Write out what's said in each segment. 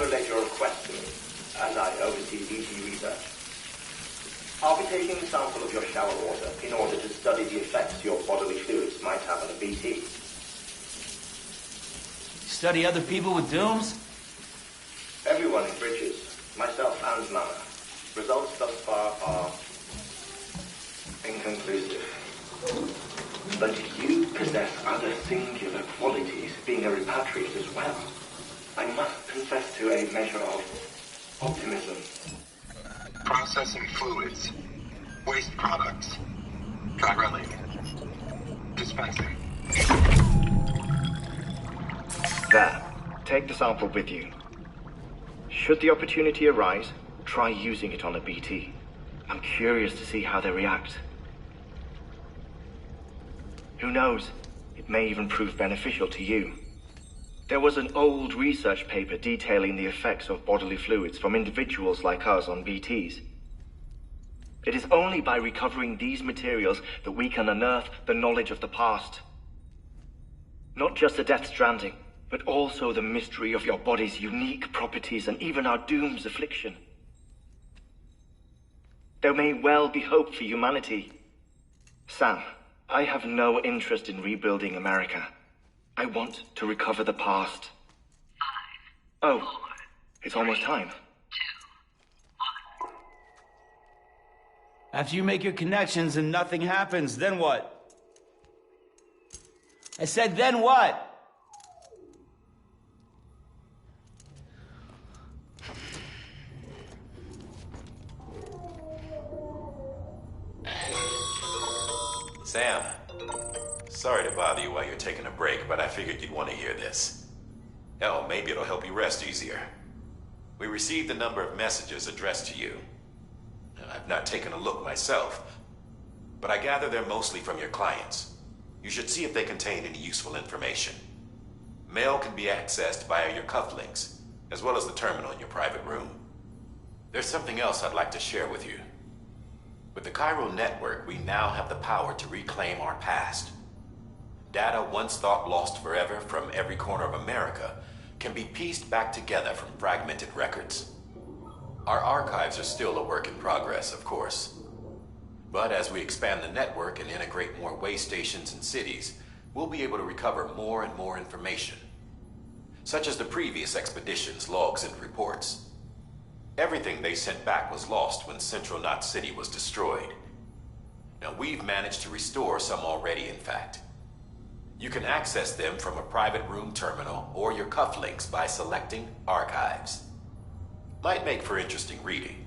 relayed your request to me, as I oversee BT research. I'll be taking a sample of your shower water in order to study the effects your bodily fluids might have on a BT. Study other people with dooms? Everyone in Bridges, myself and Nana. Results thus far are inconclusive. But you possess other singular qualities, being a repatriate as well. I must confess to a measure of optimism. Processing fluids. Waste products. Drilling. Dispensing. There. Take the sample with you. Should the opportunity arise, try using it on a BT. I'm curious to see how they react. Who knows? It may even prove beneficial to you. There was an old research paper detailing the effects of bodily fluids from individuals like us on BTs. It is only by recovering these materials that we can unearth the knowledge of the past. Not just the Death Stranding, but also the mystery of your body's unique properties and even our doom's affliction. There may well be hope for humanity. Sam, I have no interest in rebuilding America. I want to recover the past. 5, Oh, 4, it's almost time. 2, 1. After you make your connections and nothing happens, then what? I said, then what? Sam, sorry to bother you while you're taking a break, but I figured you'd want to hear this. Hell, maybe it'll help you rest easier. We received a number of messages addressed to you. I've not taken a look myself, but I gather they're mostly from your clients. You should see if they contain any useful information. Mail can be accessed via your cufflinks, as well as the terminal in your private room. There's something else I'd like to share with you. With the Chiral network, we now have the power to reclaim our past. Data once thought lost forever from every corner of America can be pieced back together from fragmented records. Our archives are still a work in progress, of course. But as we expand the network and integrate more way stations and cities, we'll be able to recover more and more information, such as the previous expedition's logs and reports. Everything they sent back was lost when Central Knot City was destroyed. Now, we've managed to restore some already, in fact. You can access them from a private room terminal or your cufflinks by selecting Archives. Might make for interesting reading.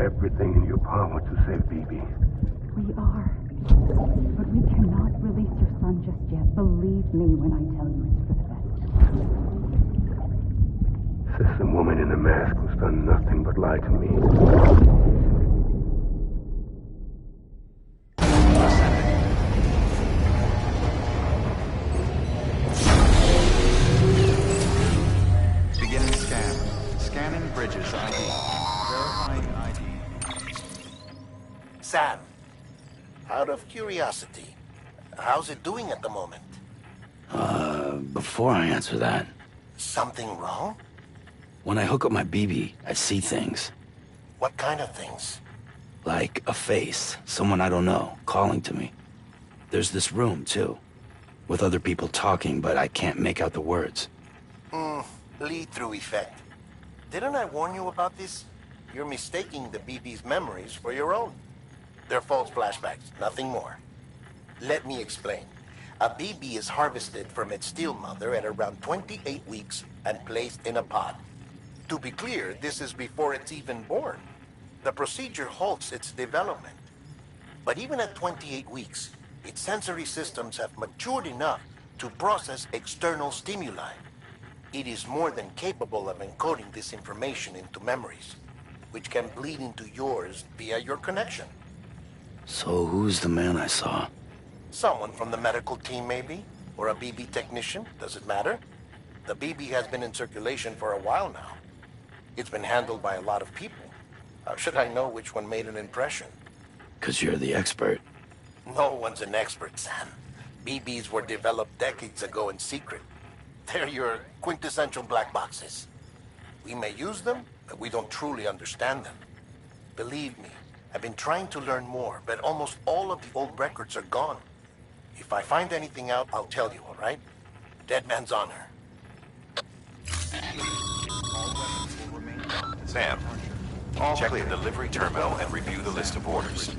Everything in your power to save BB. We are. But we cannot release your son just yet. Believe me when I tell you it's for the best. System woman in the mask who's done nothing but lie to me. Beginning scan. Scanning Bridges ID. Verifying ID. Sam, out of curiosity, how's it doing at the moment? Before I answer that, Something wrong? when I hook up my BB, I see things. What kind of things? Like a face, someone I don't know, calling to me. There's this room, too, with other people talking, but I can't make out the words. Lead-through effect. Didn't I warn you about this? You're mistaking the BB's memories for your own. They're false flashbacks, nothing more. Let me explain. A BB is harvested from its steel mother at around 28 weeks and placed in a pod. To be clear, this is before it's even born. The procedure halts its development. But even at 28 weeks, its sensory systems have matured enough to process external stimuli. It is more than capable of encoding this information into memories, which can bleed into yours via your connection. So who's the man I saw? Someone from the medical team, maybe? Or a BB technician? Does it matter? The BB has been in circulation for a while now. It's been handled by a lot of people. How should I know which one made an impression? 'Cause you're the expert. No one's an expert, Sam. BBs were developed decades ago in secret. They're your quintessential black boxes. We may use them, but we don't truly understand them. Believe me, I've been trying to learn more, but almost all of the old records are gone. If I find anything out, I'll tell you, all right? Dead man's honor. Sam, check the delivery terminal and review the list of orders.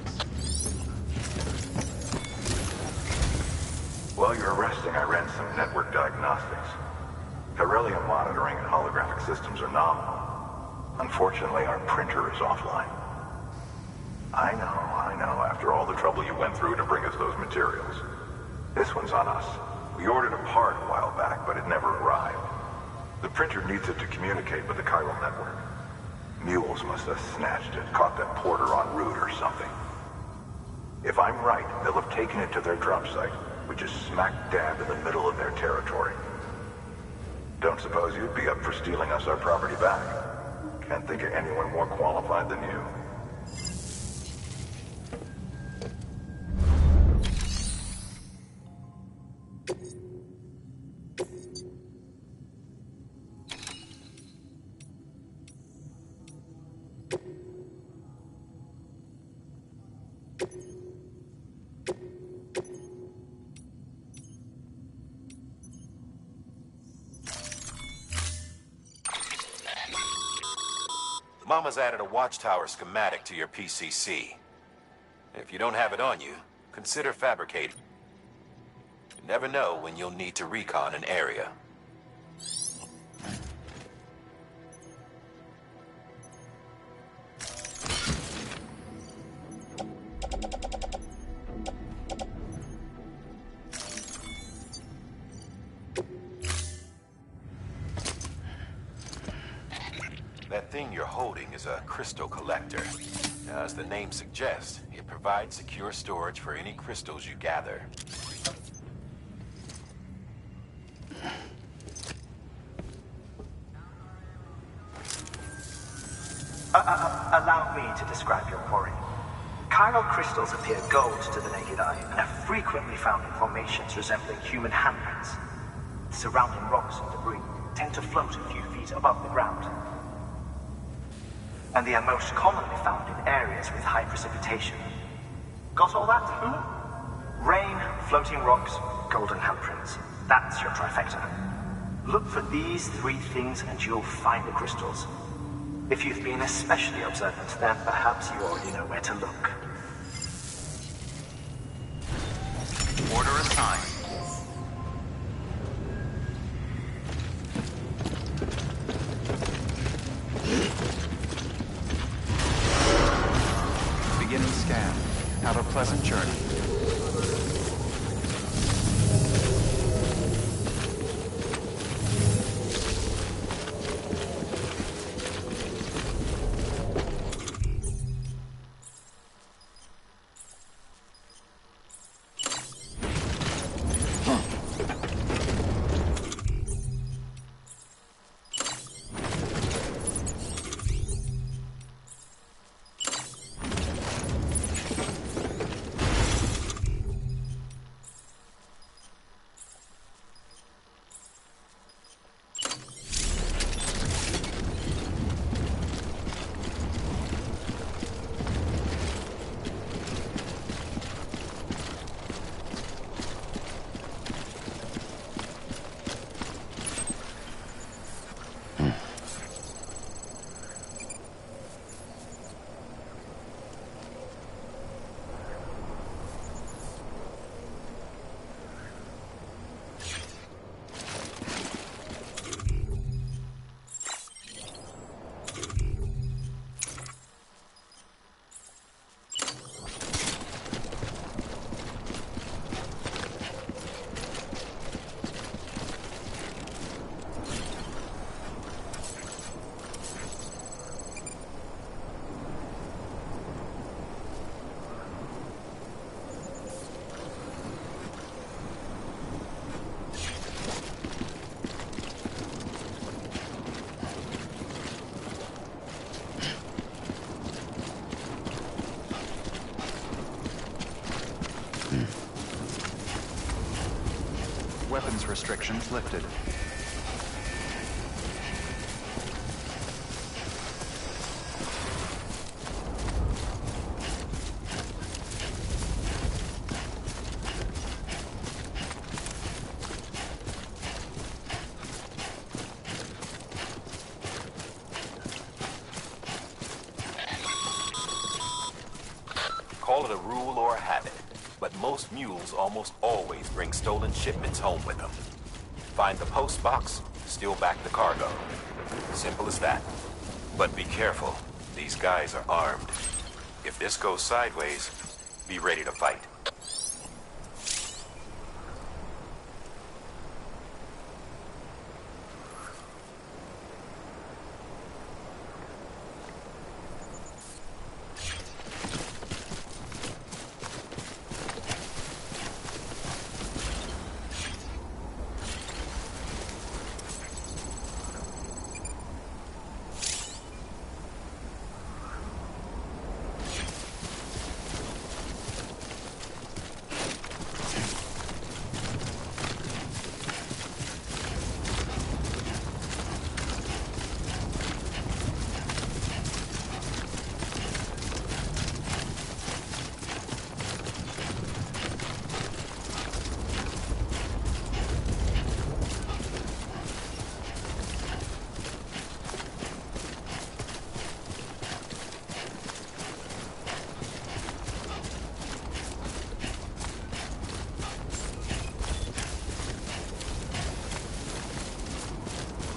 While you're resting, I ran some network diagnostics. Beryllium monitoring and holographic systems are nominal. Unfortunately, our printer is offline. I know, after all the trouble you went through to bring us those materials. This one's on us. We ordered a part a while back, but it never arrived. The printer needs it to communicate with the chiral network. Mules must have snatched it, caught that porter en route or something. If I'm right, they'll have taken it to their drop site, which is smack dab in the middle of their territory. Don't suppose you'd be up for stealing us our property back? Can't think of anyone more qualified than you. Mama's added a watchtower schematic to your PCC. If you don't have it on you, consider fabricating. You never know when you'll need to recon an area. That thing you're holding is a crystal collector. Now, as the name suggests, it provides secure storage for any crystals you gather. Allow me to describe your quarry. Chiral crystals appear gold to the naked eye and are frequently found in formations resembling human handprints. Surrounding rocks and debris tend to float a few feet above the ground. And they are most commonly found in areas with high precipitation. Got all that? Rain, floating rocks, golden handprints. That's your trifecta. Look for these three things and you'll find the crystals. If you've been especially observant, then perhaps you already know where to look. Order assigned. Beginning scan. Have a pleasant journey. Weapons restrictions lifted. Call it a rule or a habit, but most mules almost always bring stolen shipments home with them. Find the post box, steal back the cargo. Simple as that. But be careful. These guys are armed. If this goes sideways, be ready to fight.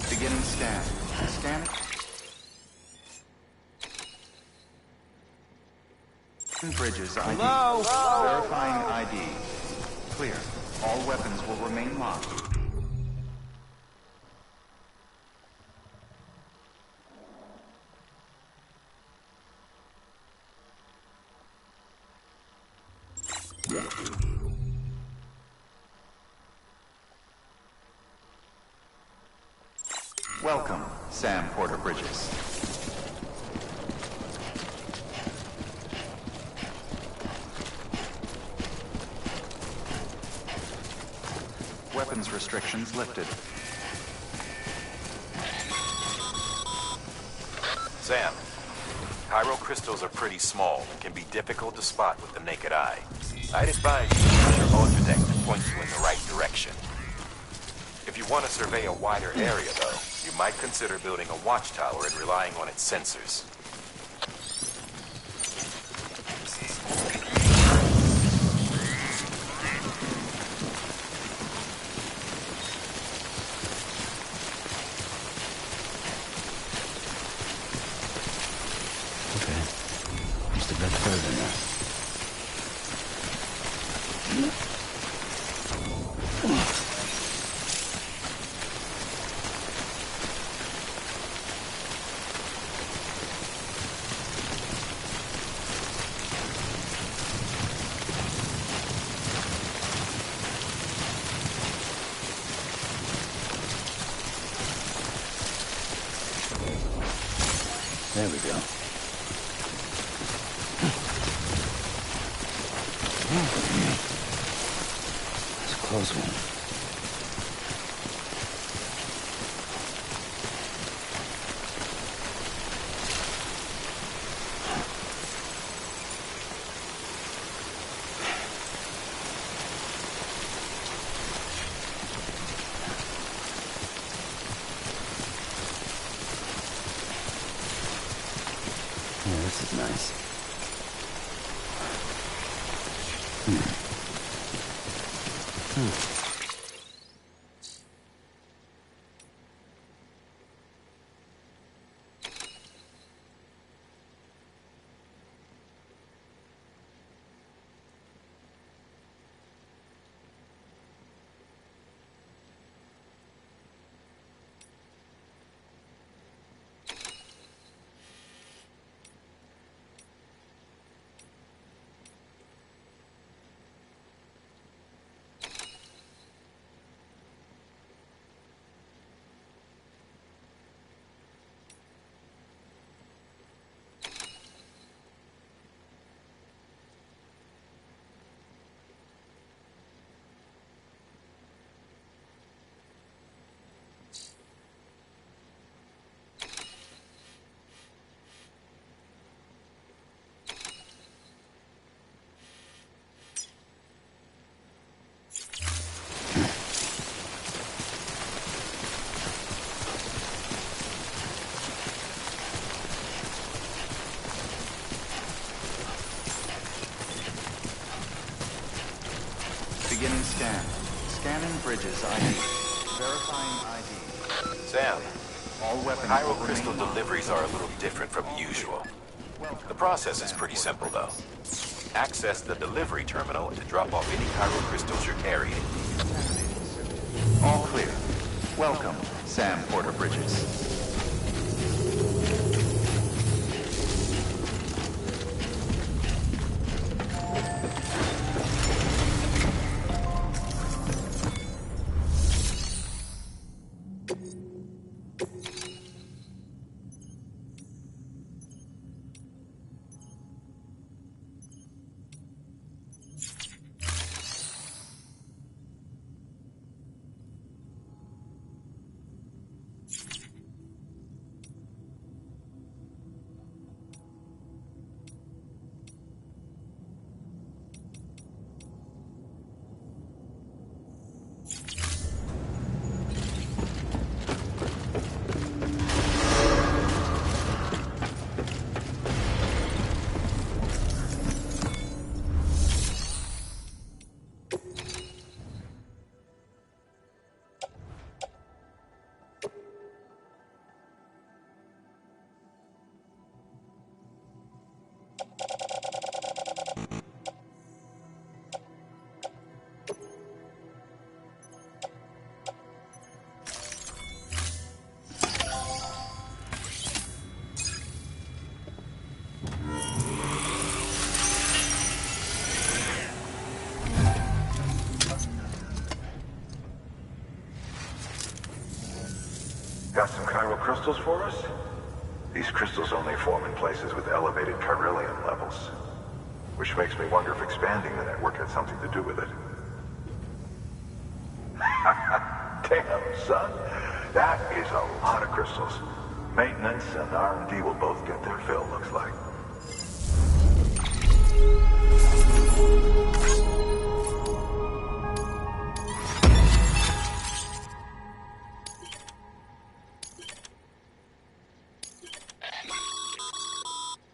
Beginning scan. Scan. Bridges ID. Hello? Verifying ID. Clear. All weapons will remain locked. Welcome, Sam Porter Bridges. Weapons restrictions lifted. Sam, Chiral crystals are pretty small and can be difficult to spot with the naked eye. I'd advise you to use your Ultradeck to point you in the right direction. If you want to survey a wider area, though, you might consider building a watchtower and relying on its sensors. Okay. Just a bit further now. There we go. It's a close one. Yeah, this is nice. Beginning scan. Scanning bridges ID. Verifying ID. Sam, all weapons Chiral crystal deliveries are a little different from usual. The process is pretty simple, though. Access the delivery terminal to drop off any chiral crystals you're carrying. All clear. Welcome, Sam Porter Bridges. Got some chiral crystals for us? These crystals only form in places with elevated chiralium levels. Which makes me wonder if expanding the network had something to do with it. Damn, son. That is a lot of crystals. Maintenance and R&D will both get their fill, looks like.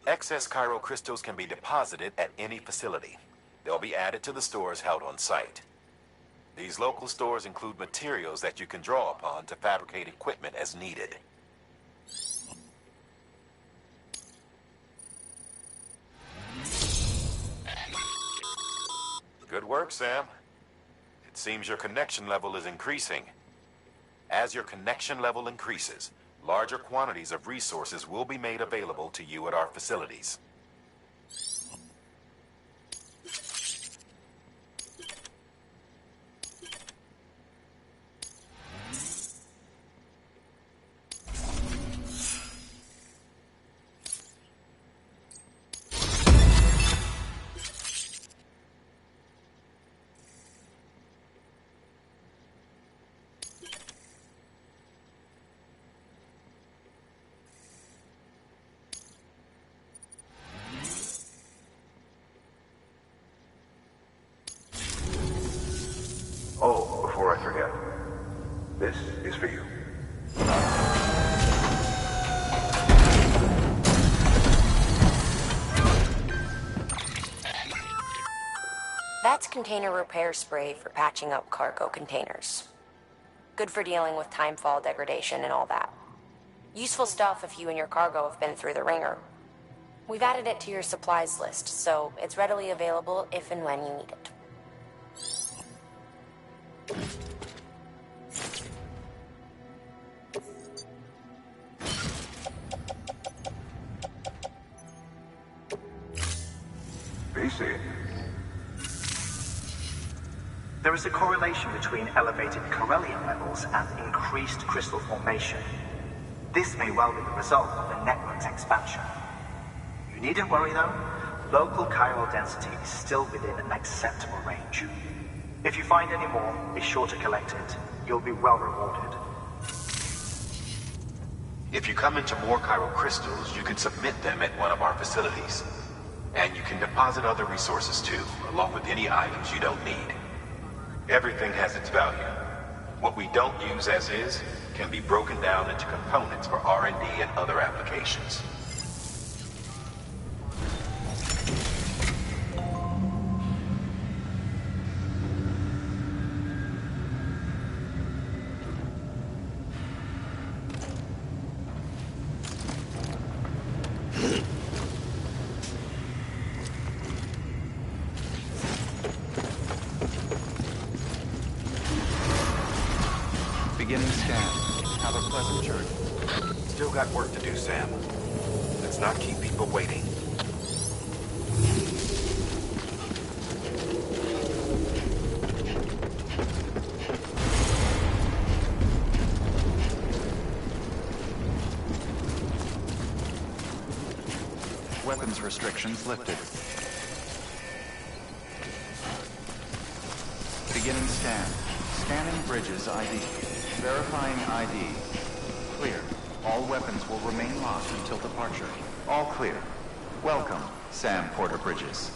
Excess chiral crystals can be deposited at any facility. They'll be added to the stores held on site. These local stores include materials that you can draw upon to fabricate equipment as needed. Good work, Sam. It seems your connection level is increasing. As your connection level increases, larger quantities of resources will be made available to you at our facilities. Oh, before I forget, this is for you. That's container repair spray for patching up cargo containers. Good for dealing with timefall degradation and all that. Useful stuff if you and your cargo have been through the ringer. We've added it to your supplies list, so it's readily available if and when you need it. BC. There is a correlation between elevated chiralium levels and increased crystal formation. This may well be the result of the network's expansion. You needn't worry though. Local chiral density is still within an acceptable range. If you find any more, be sure to collect it. You'll be well rewarded. If you come into more chiral crystals, you can submit them at one of our facilities. And you can deposit other resources too, along with any items you don't need. Everything has its value. What we don't use as is can be broken down into components for R&D and other applications. Beginning scan. Have a pleasant journey. Still got work to do, Sam. Let's not keep people waiting. Weapons restrictions lifted. Beginning scan. Scanning Bridges ID. Verifying ID. Clear. All weapons will remain locked until departure. All clear. Welcome, Sam Porter Bridges.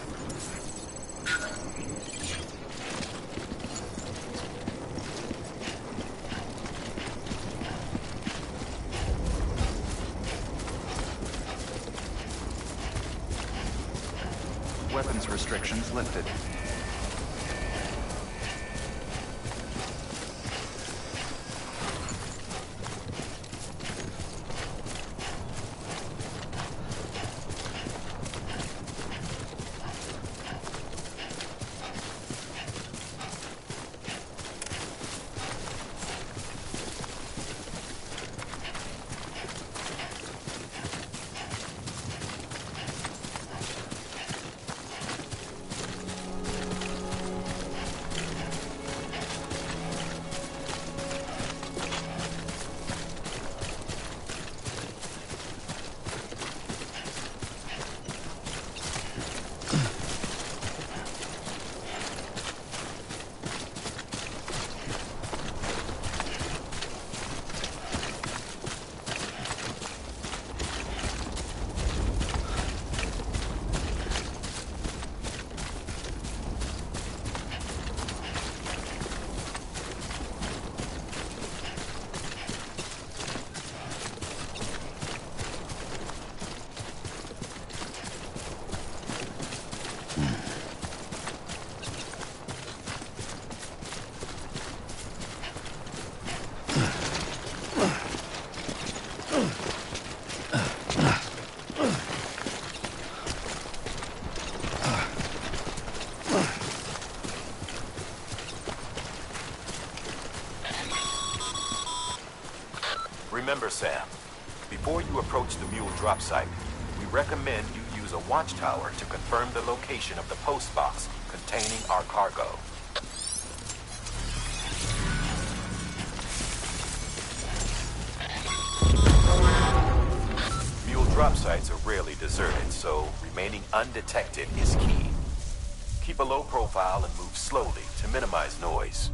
Weapons restrictions lifted. Remember, Sam, before you approach the mule drop site, we recommend you use a watchtower to confirm the location of the post box containing our cargo. Mule drop sites are rarely deserted, so remaining undetected is key. Keep a low profile and move slowly to minimize noise.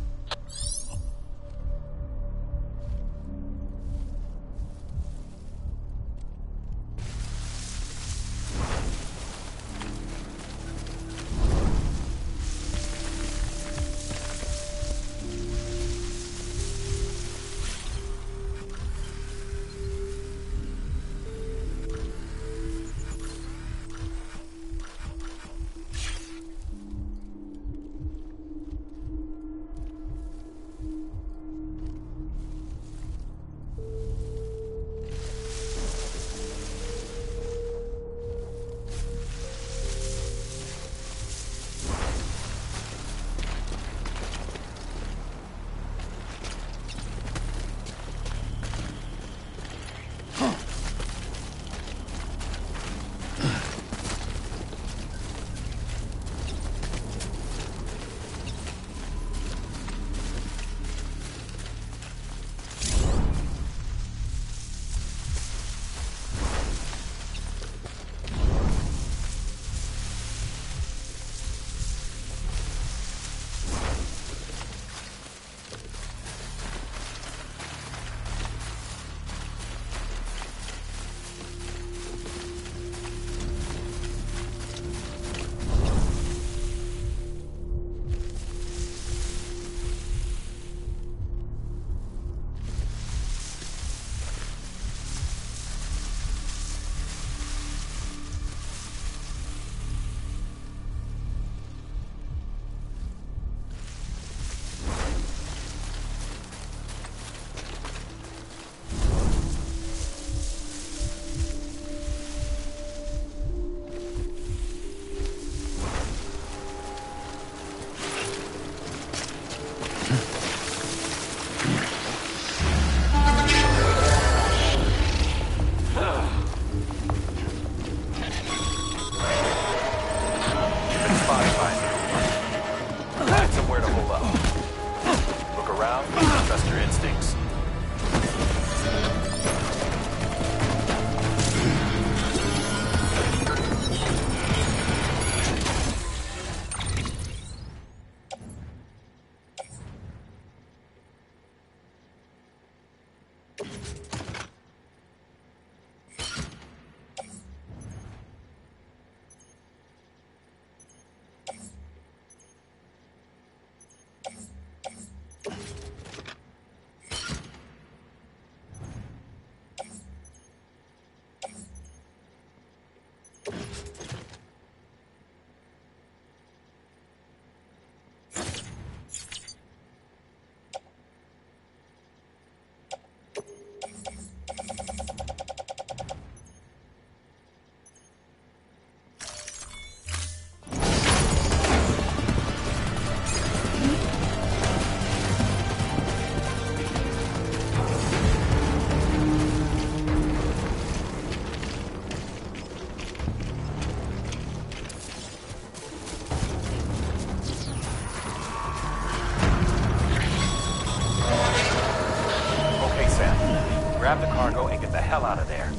grab the cargo and get the hell out of there.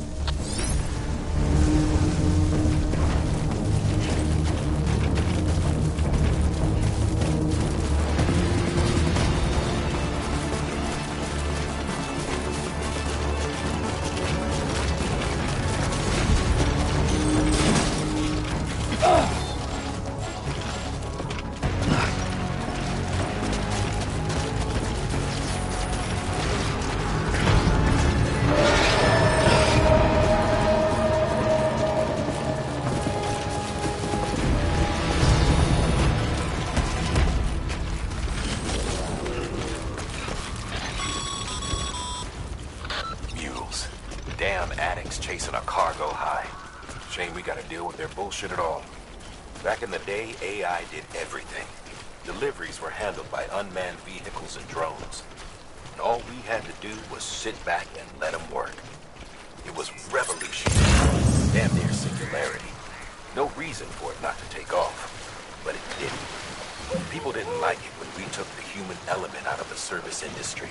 Chasing a cargo high. Shame we gotta deal with their bullshit at all. Back in the day, AI did everything. Deliveries were handled by unmanned vehicles and drones. And all we had to do was sit back and let them work. It was revolution. Damn near singularity. No reason for it not to take off. But it didn't. People didn't like it when we took the human element out of the service industry.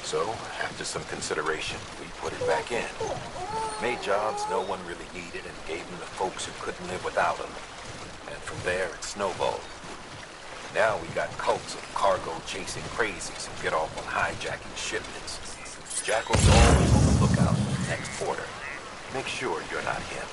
So, after some consideration, we put it back in. Made jobs no one really needed and gave them to folks who couldn't live without them. And from there, it snowballed. Now we got cults of cargo-chasing crazies who get off on hijacking shipments. Jackal's always on the lookout for the next order. Make sure you're not him.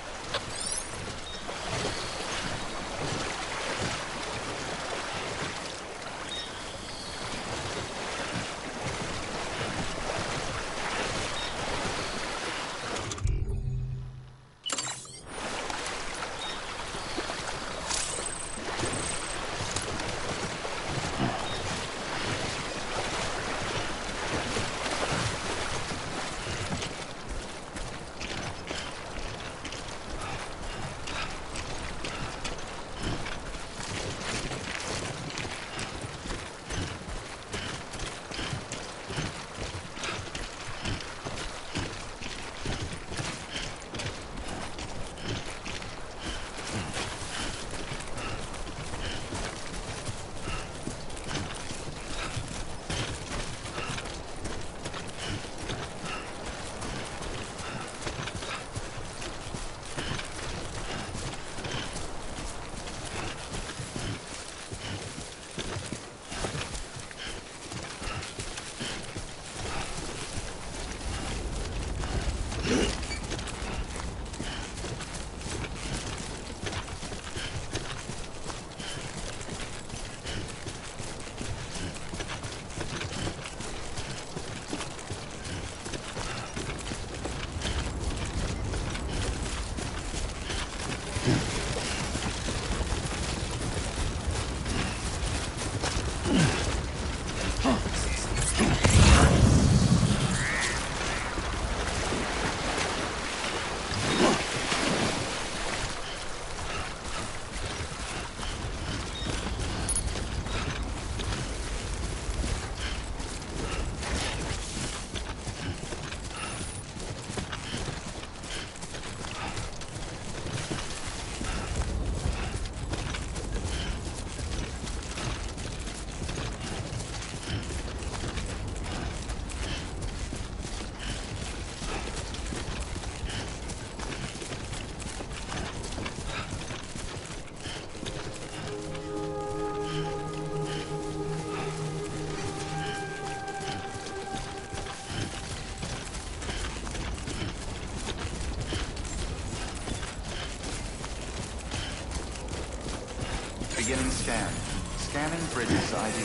Beginning scan. Scanning bridges ID.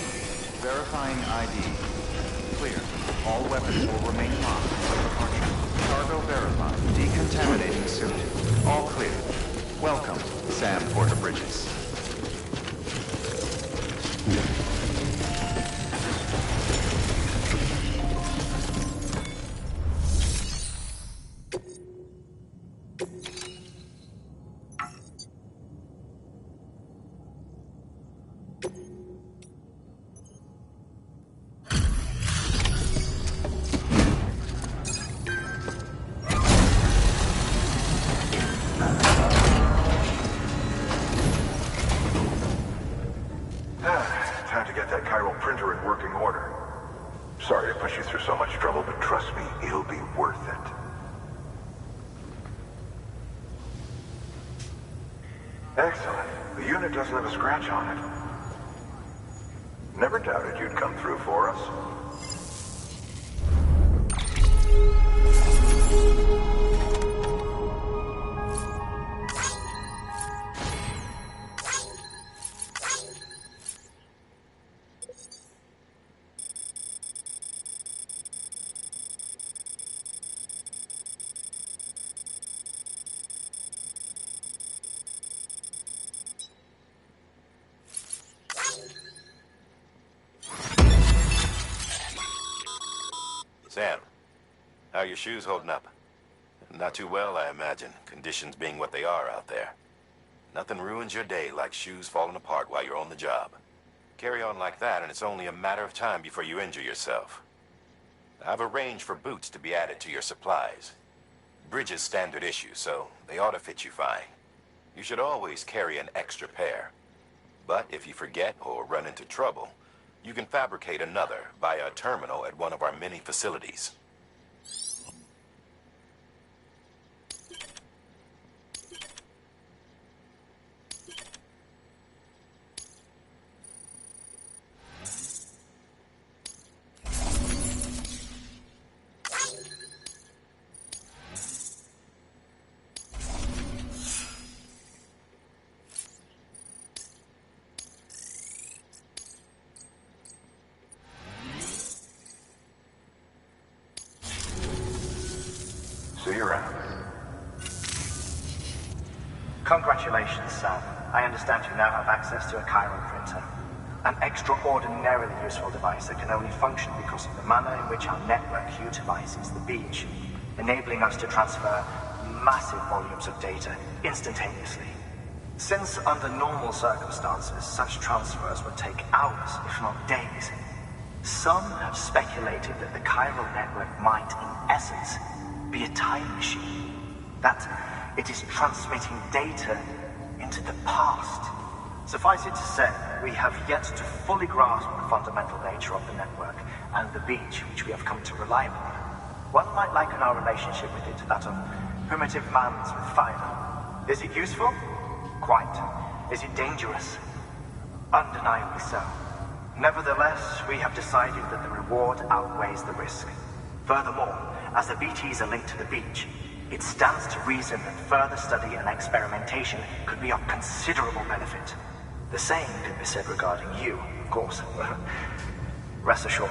Verifying ID. Clear. All weapons will remain locked until departure. Cargo verified. Decontaminating suit. All clear. Welcome, Sam Porter Bridges. Sorry to put you through so much trouble, but trust me, it'll be worth it. Excellent. The unit doesn't have a scratch on it. Never doubted you'd come through for us. Sam, how are your shoes holding up? Not too well, I imagine, conditions being what they are out there. Nothing ruins your day like shoes falling apart while you're on the job. Carry on like that, and it's only a matter of time before you injure yourself. I've arranged for boots to be added to your supplies. Bridges standard issue, so they ought to fit you fine. You should always carry an extra pair. But if you forget or run into trouble, you can fabricate another via a terminal at one of our many facilities. See you around. Congratulations, Sam. I understand you now have access to a chiral printer. An extraordinarily useful device that can only function because of the manner in which our network utilizes the beach, enabling us to transfer massive volumes of data instantaneously. Since under normal circumstances, such transfers would take hours, if not days, some have speculated that the chiral network might, in essence, be a time machine. That it is transmitting data into the past. Suffice it to say, we have yet to fully grasp the fundamental nature of the network and the beach which we have come to rely upon. One might liken our relationship with it to that of primitive mans with fire. Is it useful? Quite. Is it dangerous? Undeniably so. Nevertheless, we have decided that the reward outweighs the risk. Furthermore, as the BTs are linked to the beach, it stands to reason that further study and experimentation could be of considerable benefit. The same can be said regarding you, of course. Rest assured,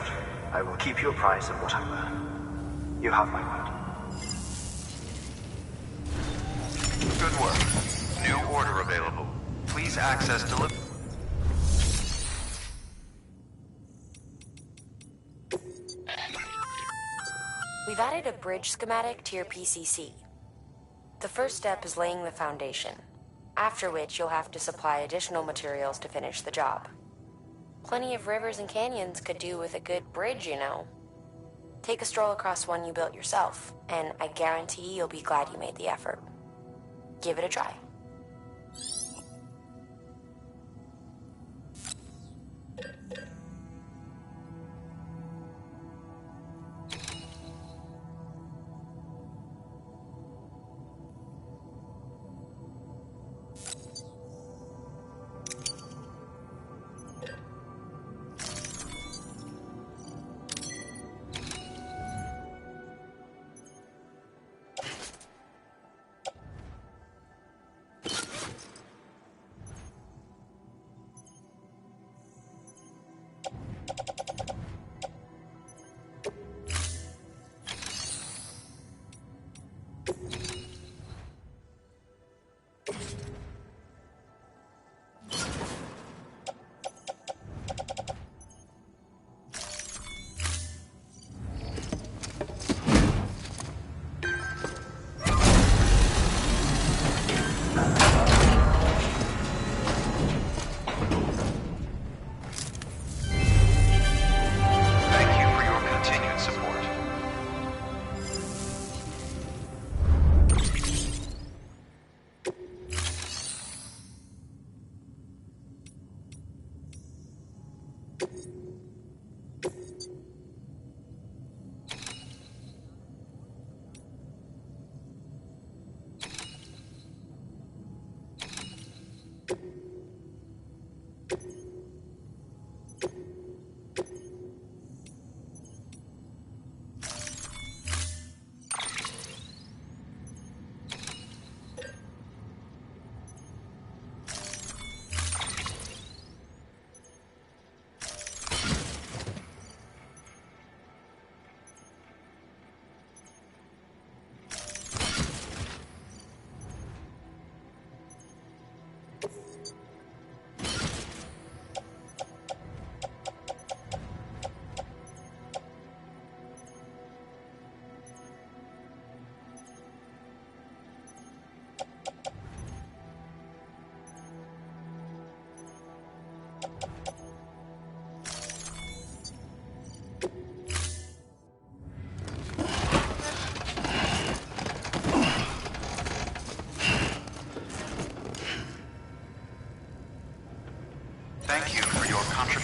I will keep you apprised of what I learn. You have my word. Good work. New order available. Please access delivery. We've added a bridge schematic to your PCC. The first step is laying the foundation, after which you'll have to supply additional materials to finish the job. Plenty of rivers and canyons could do with a good bridge, you know. Take a stroll across one you built yourself, and I guarantee you'll be glad you made the effort. Give it a try.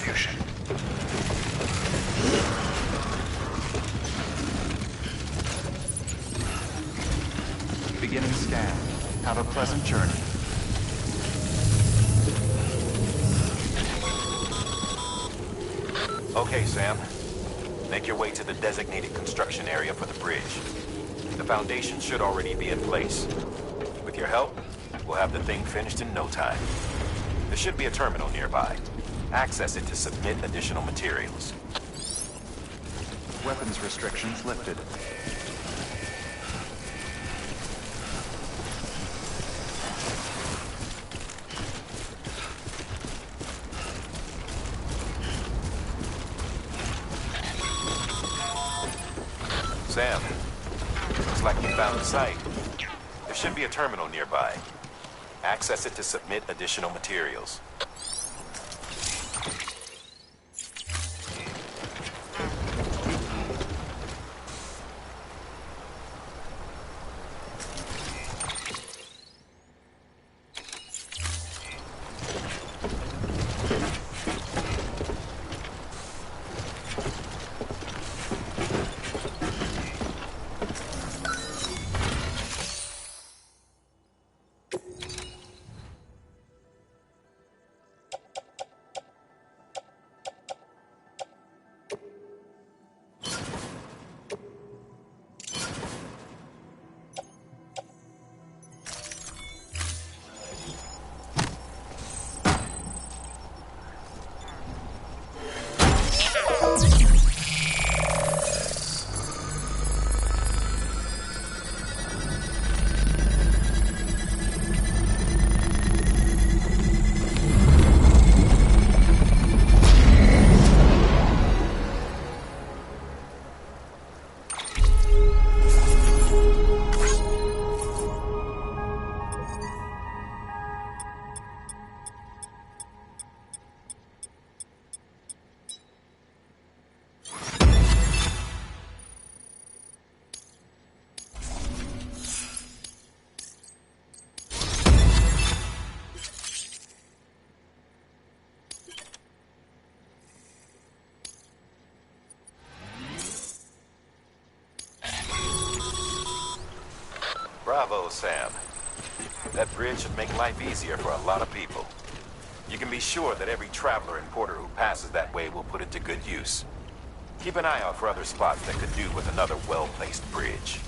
confusion. Beginning scan. Have a pleasant journey. Okay, Sam. Make your way to the designated construction area for the bridge. The foundation should already be in place. With your help, we'll have the thing finished in no time. There should be a terminal nearby. Access it to submit additional materials. Weapons restrictions lifted. Sam, looks like you found the site. There should be a terminal nearby. Access it to submit additional materials. Bravo, Sam. That bridge should make life easier for a lot of people. You can be sure that every traveler and porter who passes that way will put it to good use. Keep an eye out for other spots that could do with another well-placed bridge.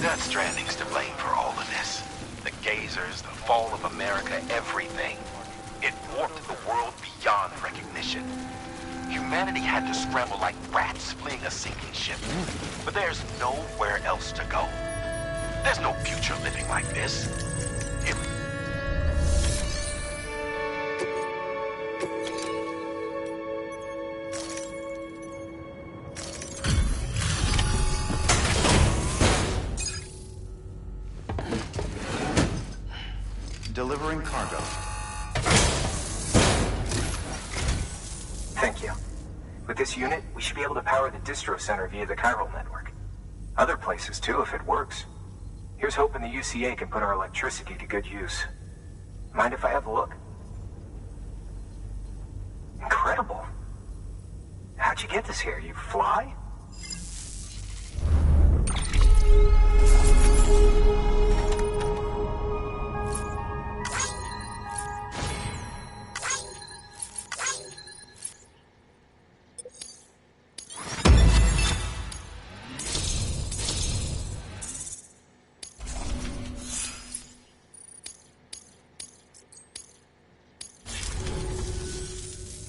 That Stranding's to blame for all of this. The gazers, the fall of America, everything. It warped the world beyond recognition. Humanity had to scramble like rats fleeing a sinking ship. But there's nowhere else to go. There's no future living like this. Delivering cargo. Thank you. With this unit, we should be able to power the distro center via the chiral network. Other places too, if it works. Here's hoping the UCA can put our electricity to good use. Mind if I have a look? Incredible. How'd you get this here? You fly?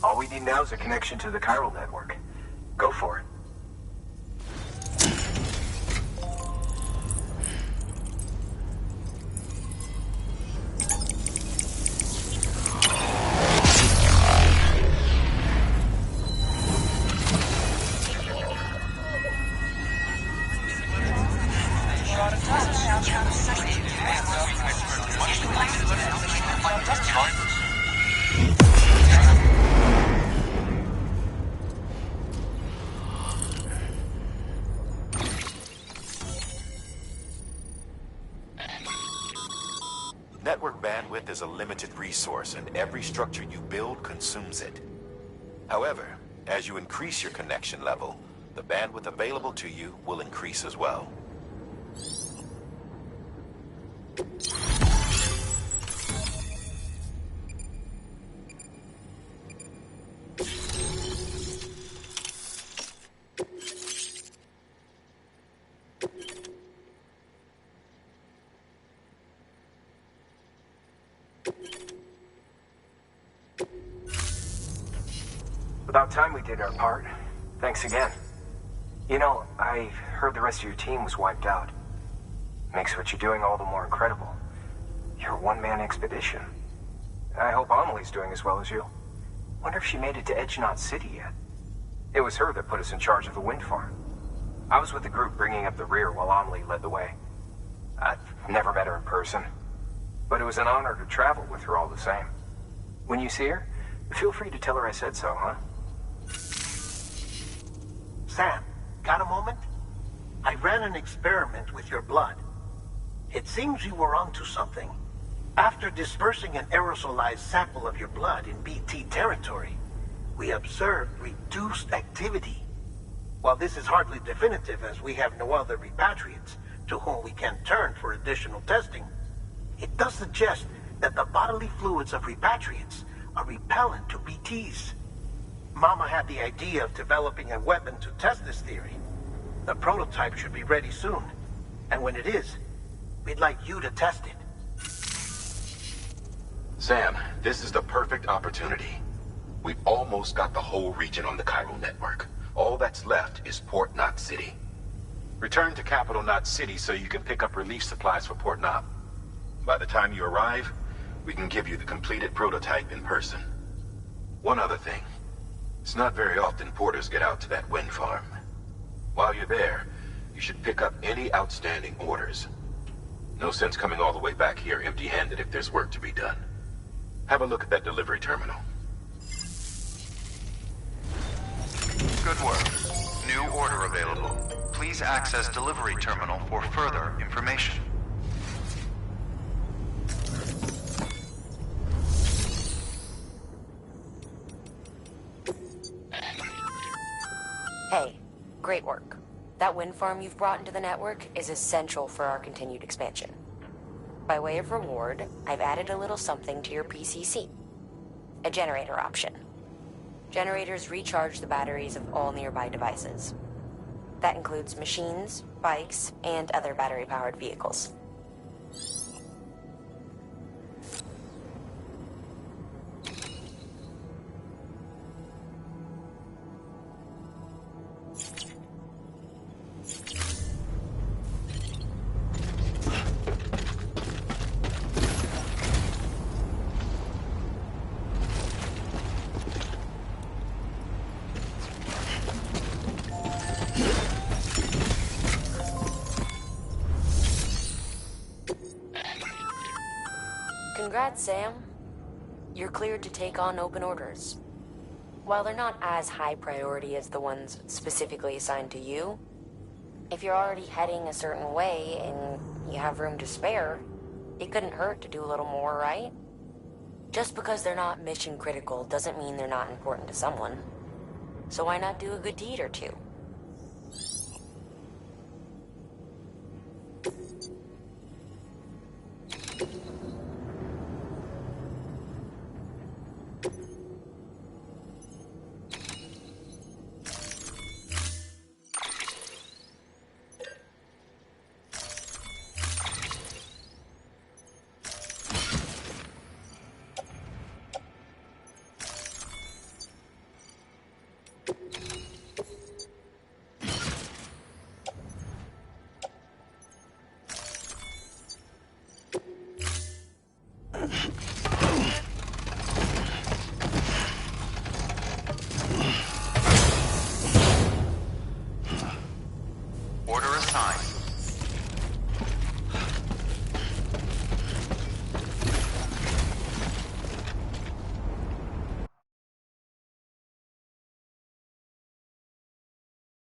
All we need now is a connection to the chiral network. Go for it. Network bandwidth is a limited resource, and every structure you build consumes it. However, as you increase your connection level, the bandwidth available to you will increase as well. About time we did our part. Thanks again. You know, I heard the rest of your team was wiped out. Makes what you're doing all the more incredible. You're a one-man expedition. I hope Amelie's doing as well as you. Wonder if she made it to Edgenaut City yet. It was her that put us in charge of the wind farm. I was with the group bringing up the rear while Amelie led the way. I've never met her in person, but it was an honor to travel with her all the same. When you see her, feel free to tell her I said so, huh? Sam, got a moment? I ran an experiment with your blood. It seems you were onto something. After dispersing an aerosolized sample of your blood in BT territory, we observed reduced activity. While this is hardly definitive, as we have no other repatriates to whom we can turn for additional testing, it does suggest that the bodily fluids of repatriates are repellent to BTs. Mama had the idea of developing a weapon to test this theory. The prototype should be ready soon, and when it is, we'd like you to test it. Sam, this is the perfect opportunity. We've almost got the whole region on the Cairo network. All that's left is Port Knot City. Return to Capital Knot City so you can pick up relief supplies for Port Knot. By the time you arrive, we can give you the completed prototype in person. One other thing. It's not very often porters get out to that wind farm. While you're there, you should pick up any outstanding orders. No sense coming all the way back here empty-handed if there's work to be done. Have a look at that delivery terminal. Good work. New order available. Please access delivery terminal for further information. Hey, great work. That wind farm you've brought into the network is essential for our continued expansion. By way of reward, I've added a little something to your PCC. A generator option. Generators recharge the batteries of all nearby devices. That includes machines, bikes, and other battery-powered vehicles. Congrats, Sam. You're cleared to take on open orders. While they're not as high priority as the ones specifically assigned to you, if you're already heading a certain way and you have room to spare, it couldn't hurt to do a little more, right? Just because they're not mission critical doesn't mean they're not important to someone. So why not do a good deed or two?